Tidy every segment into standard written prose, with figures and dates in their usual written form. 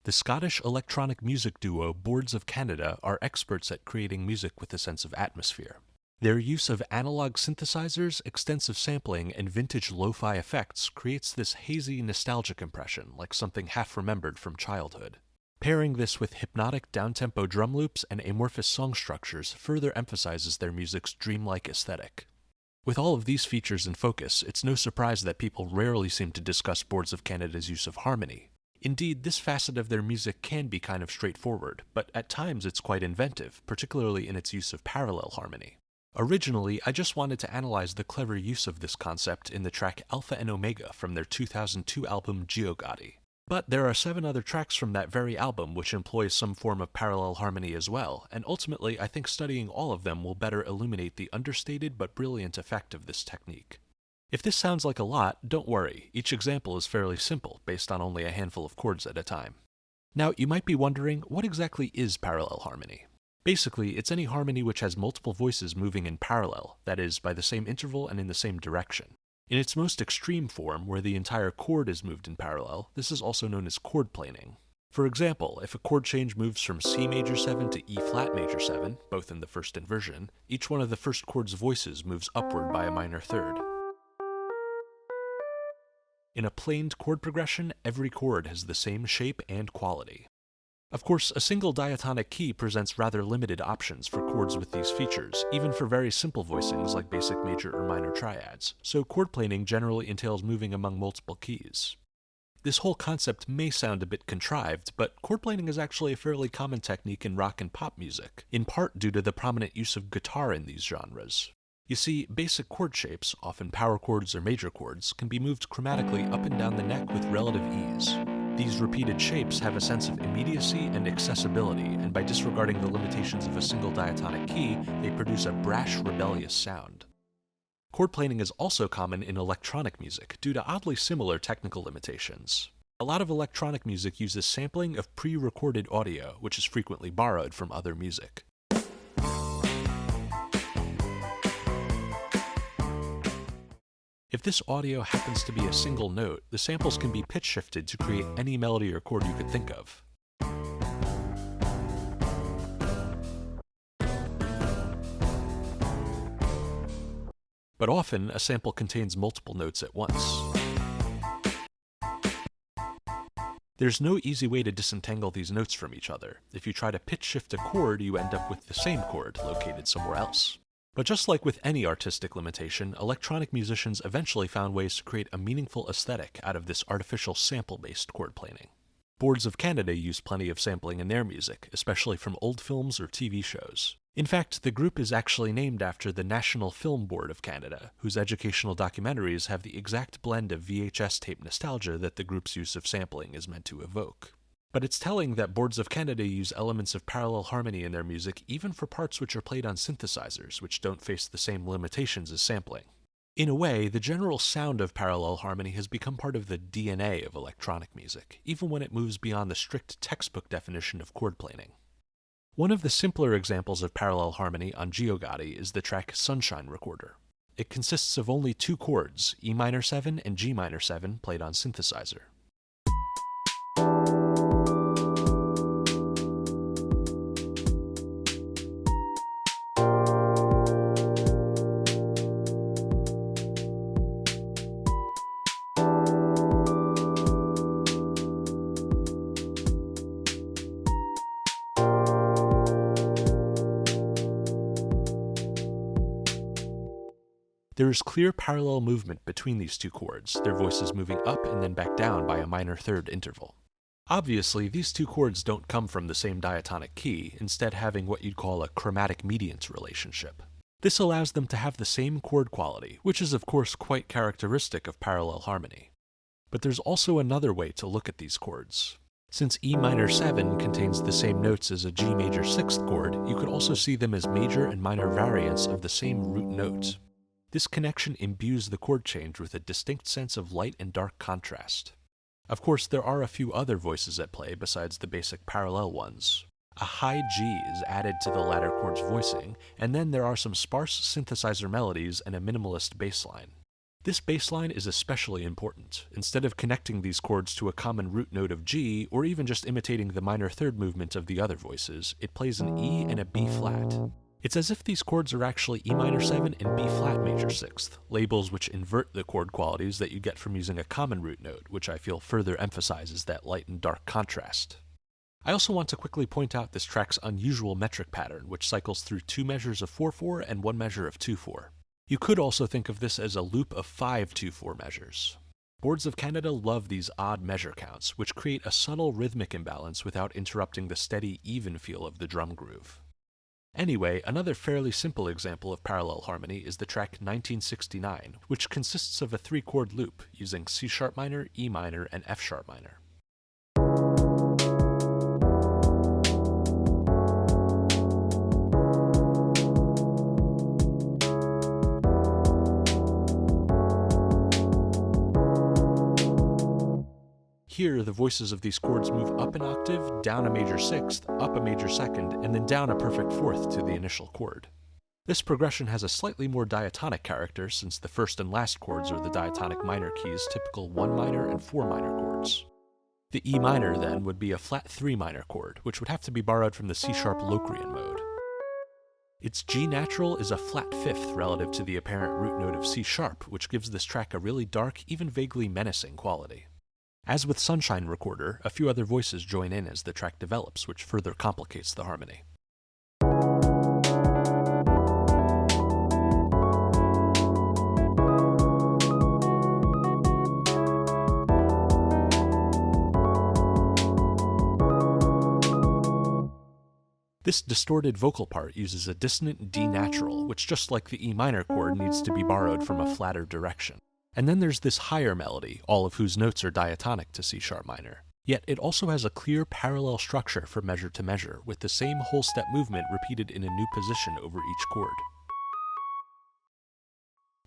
The Scottish electronic music duo Boards of Canada are experts at creating music with a sense of atmosphere. Their use of analog synthesizers, extensive sampling, and vintage lo-fi effects creates this hazy, nostalgic impression, like something half-remembered from childhood. Pairing this with hypnotic downtempo drum loops and amorphous song structures further emphasizes their music's dreamlike aesthetic. With all of these features in focus, it's no surprise that people rarely seem to discuss Boards of Canada's use of harmony. Indeed, this facet of their music can be kind of straightforward, but at times it's quite inventive, particularly in its use of parallel harmony. Originally, I just wanted to analyze the clever use of this concept in the track Alpha and Omega from their 2002 album Geogaddi. But there are 7 other tracks from that very album which employ some form of parallel harmony as well, and ultimately I think studying all of them will better illuminate the understated but brilliant effect of this technique. If this sounds like a lot, don't worry, each example is fairly simple, based on only a handful of chords at a time. Now, you might be wondering, what exactly is parallel harmony? Basically, it's any harmony which has multiple voices moving in parallel, that is, by the same interval and in the same direction. In its most extreme form, where the entire chord is moved in parallel, this is also known as chord planing. For example, if a chord change moves from C major 7 to E flat major 7, both in the first inversion, each one of the first chord's voices moves upward by a minor third. In a planed chord progression, every chord has the same shape and quality. Of course, a single diatonic key presents rather limited options for chords with these features, even for very simple voicings like basic major or minor triads, so chord planing generally entails moving among multiple keys. This whole concept may sound a bit contrived, but chord planing is actually a fairly common technique in rock and pop music, in part due to the prominent use of guitar in these genres. You see, basic chord shapes, often power chords or major chords, can be moved chromatically up and down the neck with relative ease. These repeated shapes have a sense of immediacy and accessibility, and by disregarding the limitations of a single diatonic key, they produce a brash, rebellious sound. Chord planing is also common in electronic music, due to oddly similar technical limitations. A lot of electronic music uses sampling of pre-recorded audio, which is frequently borrowed from other music. If this audio happens to be a single note, the samples can be pitch shifted to create any melody or chord you could think of. But often, a sample contains multiple notes at once. There's no easy way to disentangle these notes from each other. If you try to pitch shift a chord, you end up with the same chord located somewhere else. But just like with any artistic limitation, electronic musicians eventually found ways to create a meaningful aesthetic out of this artificial sample-based chord planing. Boards of Canada use plenty of sampling in their music, especially from old films or TV shows. In fact, the group is actually named after the National Film Board of Canada, whose educational documentaries have the exact blend of VHS tape nostalgia that the group's use of sampling is meant to evoke. But it's telling that Boards of Canada use elements of parallel harmony in their music even for parts which are played on synthesizers, which don't face the same limitations as sampling. In a way, the general sound of parallel harmony has become part of the DNA of electronic music, even when it moves beyond the strict textbook definition of chord planing. One of the simpler examples of parallel harmony on Geogaddi is the track Sunshine Recorder. It consists of only 2 chords, E minor 7 and G minor 7, played on synthesizer. There is clear parallel movement between these 2 chords, their voices moving up and then back down by a minor third interval. Obviously, these 2 chords don't come from the same diatonic key, instead having what you'd call a chromatic mediant relationship. This allows them to have the same chord quality, which is of course quite characteristic of parallel harmony. But there's also another way to look at these chords. Since E minor 7 contains the same notes as a G major 6th chord, you could also see them as major and minor variants of the same root note. This connection imbues the chord change with a distinct sense of light and dark contrast. Of course, there are a few other voices at play besides the basic parallel ones. A high G is added to the latter chord's voicing, and then there are some sparse synthesizer melodies and a minimalist bass line. This bass line is especially important. Instead of connecting these chords to a common root note of G, or even just imitating the minor third movement of the other voices, it plays an E and a B flat. It's as if these chords are actually E minor 7 and B flat major 6th, labels which invert the chord qualities that you get from using a common root note, which I feel further emphasizes that light and dark contrast. I also want to quickly point out this track's unusual metric pattern, which cycles through 2 measures of 4/4 and 1 measure of 2/4. You could also think of this as a loop of 5 2/4 measures. Boards of Canada love these odd measure counts, which create a subtle rhythmic imbalance without interrupting the steady, even feel of the drum groove. Anyway, another fairly simple example of parallel harmony is the track 1969, which consists of a 3-chord loop using C sharp minor, E minor, and F sharp minor. Here, the voices of these chords move up an octave, down a major 6th, up a major 2nd, and then down a perfect 4th to the initial chord. This progression has a slightly more diatonic character since the first and last chords are the diatonic minor keys, typical 1 minor and 4 minor chords. The E minor, then, would be a flat 3 minor chord, which would have to be borrowed from the C sharp Locrian mode. Its G natural is a flat 5th relative to the apparent root note of C sharp, which gives this track a really dark, even vaguely menacing quality. As with Sunshine Recorder, a few other voices join in as the track develops, which further complicates the harmony. This distorted vocal part uses a dissonant D natural, which just like the E minor chord needs to be borrowed from a flatter direction. And then there's this higher melody, all of whose notes are diatonic to C sharp minor. Yet it also has a clear parallel structure for measure to measure, with the same whole step movement repeated in a new position over each chord.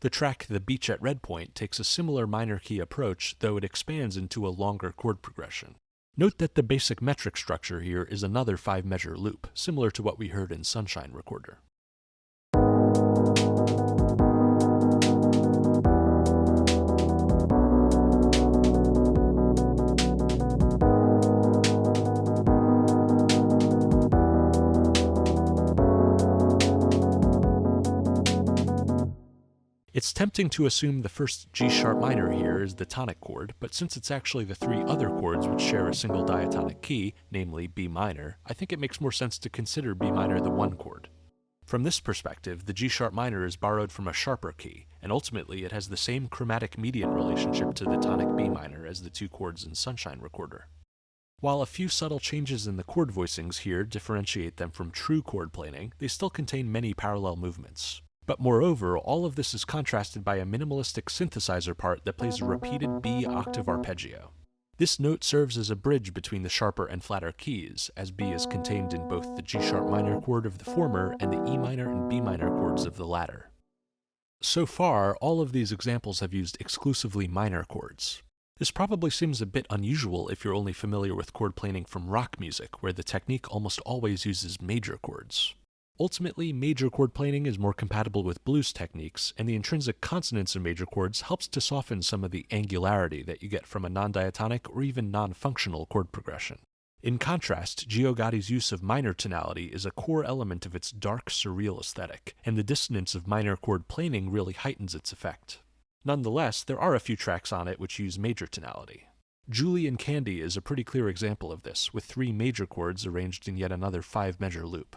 The track The Beach at Redpoint takes a similar minor key approach, though it expands into a longer chord progression. Note that the basic metric structure here is another 5-measure loop, similar to what we heard in Sunshine Recorder. It's tempting to assume the first G sharp minor here is the tonic chord, but since it's actually the 3 other chords which share a single diatonic key, namely B minor, I think it makes more sense to consider B minor the 1 chord. From this perspective, the G sharp minor is borrowed from a sharper key, and ultimately it has the same chromatic median relationship to the tonic B minor as the 2 chords in Sunshine Recorder. While a few subtle changes in the chord voicings here differentiate them from true chord planing, they still contain many parallel movements. But moreover, all of this is contrasted by a minimalistic synthesizer part that plays a repeated B octave arpeggio. This note serves as a bridge between the sharper and flatter keys, as B is contained in both the G sharp minor chord of the former and the E minor and B minor chords of the latter. So far, all of these examples have used exclusively minor chords. This probably seems a bit unusual if you're only familiar with chord planing from rock music, where the technique almost always uses major chords. Ultimately, major chord planing is more compatible with blues techniques, and the intrinsic consonance in major chords helps to soften some of the angularity that you get from a non-diatonic or even non-functional chord progression. In contrast, Geogaddi's use of minor tonality is a core element of its dark, surreal aesthetic, and the dissonance of minor chord planing really heightens its effect. Nonetheless, there are a few tracks on it which use major tonality. Julie and Candy is a pretty clear example of this, with 3 major chords arranged in yet another 5-measure loop.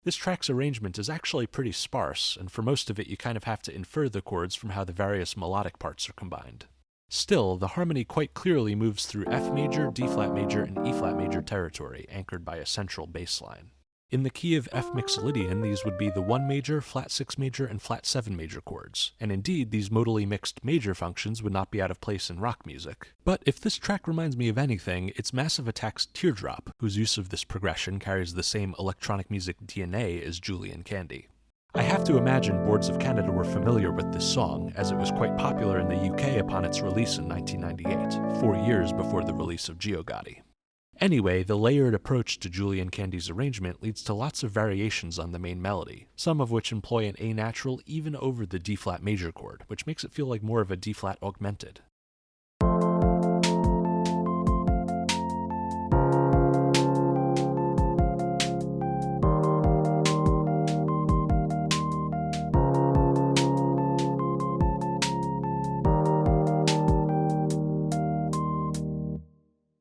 This track's arrangement is actually pretty sparse, and for most of it you kind of have to infer the chords from how the various melodic parts are combined. Still, the harmony quite clearly moves through F major, D flat major, and E flat major territory, anchored by a central bass line. In the key of F mixolydian, these would be the 1 major, flat 6 major, and flat 7 major chords, and indeed these modally mixed major functions would not be out of place in rock music. But if this track reminds me of anything, it's Massive Attack's Teardrop, whose use of this progression carries the same electronic music DNA as Julie and Candy. I have to imagine Boards of Canada were familiar with this song, as it was quite popular in the UK upon its release in 1998, 4 years before the release of Geogaddi. Anyway, the layered approach to Julian Candy's arrangement leads to lots of variations on the main melody, some of which employ an A natural even over the D-flat major chord, which makes it feel like more of a D-flat augmented.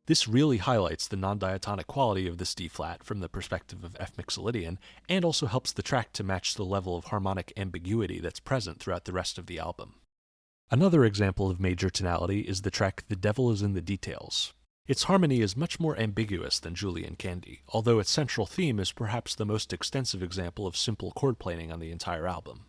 This really highlights the non-diatonic quality of this D-flat from the perspective of F Mixolydian, and also helps the track to match the level of harmonic ambiguity that's present throughout the rest of the album. Another example of major tonality is the track The Devil is in the Details. Its harmony is much more ambiguous than Julian Candy, although its central theme is perhaps the most extensive example of simple chord planing on the entire album.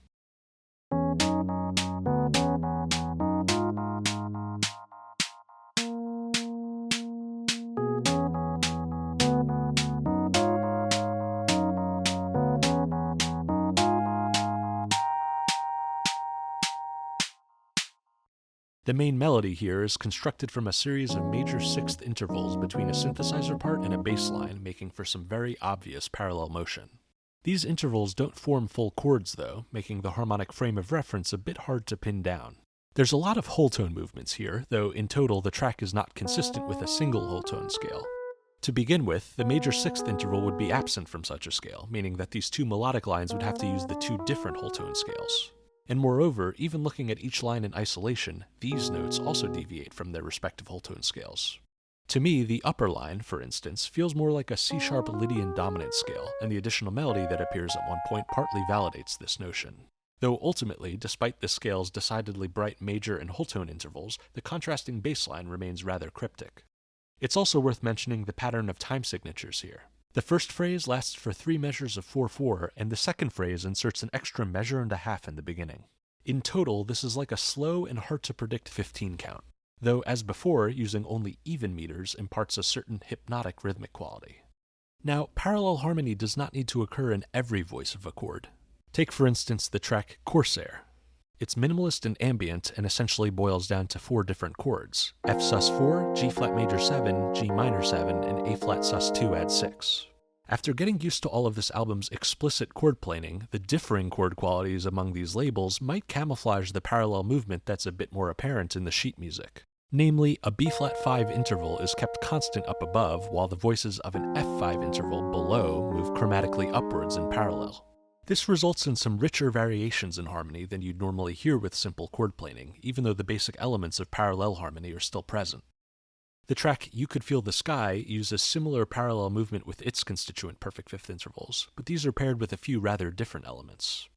The main melody here is constructed from a series of major sixth intervals between a synthesizer part and a bass line, making for some very obvious parallel motion. These intervals don't form full chords though, making the harmonic frame of reference a bit hard to pin down. There's a lot of whole tone movements here, though in total the track is not consistent with a single whole tone scale. To begin with, the major sixth interval would be absent from such a scale, meaning that these two melodic lines would have to use the two different whole tone scales. And moreover, even looking at each line in isolation, these notes also deviate from their respective whole tone scales. To me, the upper line, for instance, feels more like a C-sharp Lydian dominant scale, and the additional melody that appears at one point partly validates this notion. Though ultimately, despite the scale's decidedly bright major and whole tone intervals, the contrasting bass line remains rather cryptic. It's also worth mentioning the pattern of time signatures here. The first phrase lasts for 3 measures of 4/4, and the second phrase inserts an extra measure and a half in the beginning. In total, this is like a slow and hard-to-predict 15 count, though as before, using only even meters imparts a certain hypnotic rhythmic quality. Now, parallel harmony does not need to occur in every voice of a chord. Take for instance the track Corsair. It's minimalist and ambient and essentially boils down to 4 different chords: F sus4, G flat major 7, G minor 7, and A flat sus2 add 6. After getting used to all of this album's explicit chord planing, the differing chord qualities among these labels might camouflage the parallel movement that's a bit more apparent in the sheet music. Namely, a B flat 5 interval is kept constant up above, while the voices of an F5 interval below move chromatically upwards in parallel. This results in some richer variations in harmony than you'd normally hear with simple chord planing, even though the basic elements of parallel harmony are still present. The track You Could Feel the Sky uses similar parallel movement with its constituent perfect fifth intervals, but these are paired with a few rather different elements.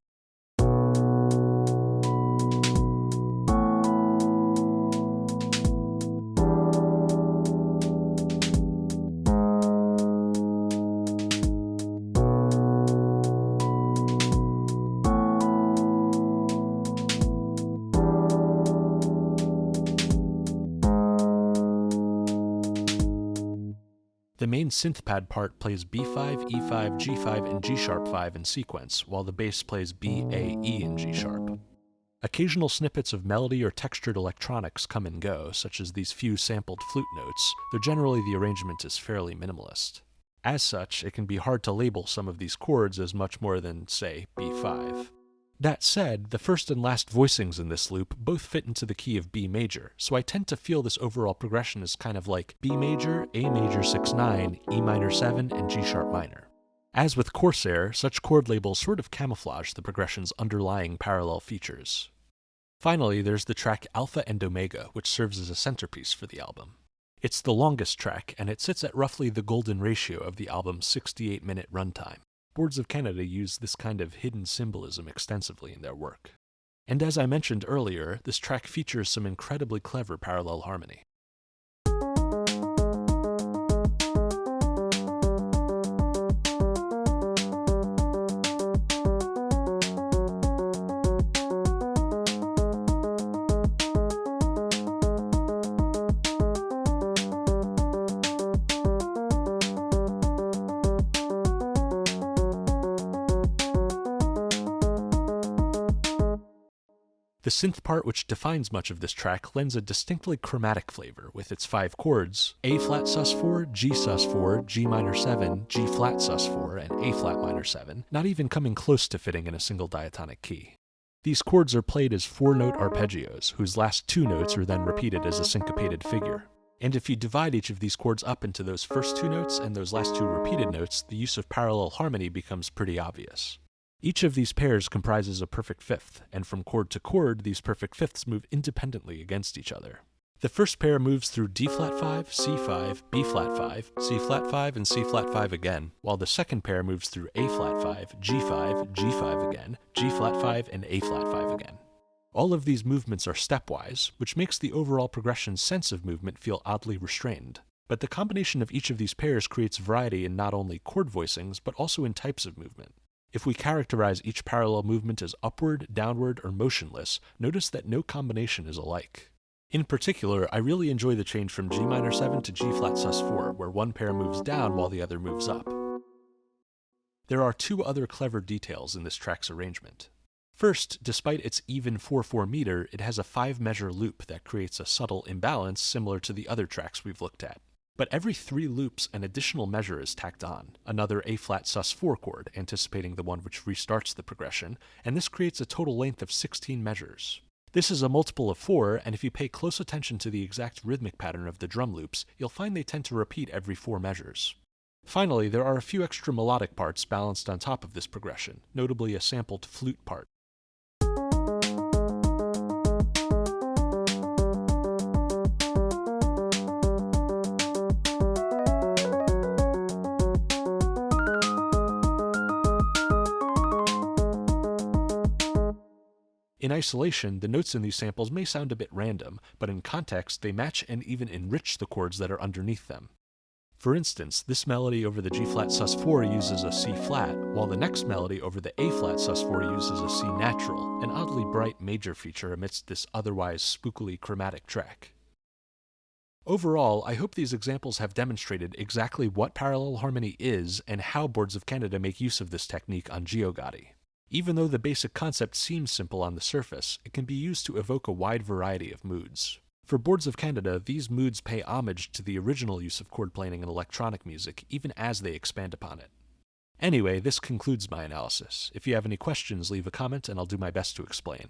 The main synth pad part plays B5, E5, G5, and G sharp 5 in sequence, while the bass plays B, A, E, and G sharp. Occasional snippets of melody or textured electronics come and go, such as these few sampled flute notes, though generally the arrangement is fairly minimalist. As such, it can be hard to label some of these chords as much more than, say, B5. That said, the first and last voicings in this loop both fit into the key of B major, so I tend to feel this overall progression is kind of like B major, A major 6/9, E minor 7, and G sharp minor. As with Corsair, such chord labels sort of camouflage the progression's underlying parallel features. Finally, there's the track Alpha and Omega, which serves as a centerpiece for the album. It's the longest track, and it sits at roughly the golden ratio of the album's 68-minute runtime. Boards of Canada use this kind of hidden symbolism extensively in their work. And as I mentioned earlier, this track features some incredibly clever parallel harmony. The synth part which defines much of this track lends a distinctly chromatic flavor with its 5 chords: A flat sus4, G sus4, G minor 7, G flat sus4, and A flat minor 7, not even coming close to fitting in a single diatonic key. These chords are played as 4-note arpeggios, whose last 2 notes are then repeated as a syncopated figure. And if you divide each of these chords up into those first 2 notes and those last 2 repeated notes, the use of parallel harmony becomes pretty obvious. Each of these pairs comprises a perfect fifth, and from chord to chord, these perfect fifths move independently against each other. The first pair moves through D flat 5, C 5, B flat 5, C flat 5, and C flat 5 again, while the second pair moves through A flat 5, G 5, G 5 again, G flat 5, and A flat 5 again. All of these movements are stepwise, which makes the overall progression's sense of movement feel oddly restrained. But the combination of each of these pairs creates variety in not only chord voicings, but also in types of movement. If we characterize each parallel movement as upward, downward, or motionless, notice that no combination is alike. In particular, I really enjoy the change from G minor 7 to G flat sus4, where one pair moves down while the other moves up. There are 2 other clever details in this track's arrangement. First, despite its even 4/4 meter, it has a 5-measure loop that creates a subtle imbalance similar to the other tracks we've looked at. But every 3 loops, an additional measure is tacked on, another A flat sus4 chord, anticipating the one which restarts the progression, and this creates a total length of 16 measures. This is a multiple of 4, and if you pay close attention to the exact rhythmic pattern of the drum loops, you'll find they tend to repeat every 4 measures. Finally, there are a few extra melodic parts balanced on top of this progression, notably a sampled flute part. In isolation, the notes in these samples may sound a bit random, but in context they match and even enrich the chords that are underneath them. For instance, this melody over the G flat sus4 uses a C flat, while the next melody over the A flat sus4 uses a C natural, an oddly bright major feature amidst this otherwise spookily chromatic track. Overall, I hope these examples have demonstrated exactly what parallel harmony is and how Boards of Canada make use of this technique on Geogaddi. Even though the basic concept seems simple on the surface, it can be used to evoke a wide variety of moods. For Boards of Canada, these moods pay homage to the original use of chord planing in electronic music, even as they expand upon it. Anyway, this concludes my analysis. If you have any questions, leave a comment and I'll do my best to explain.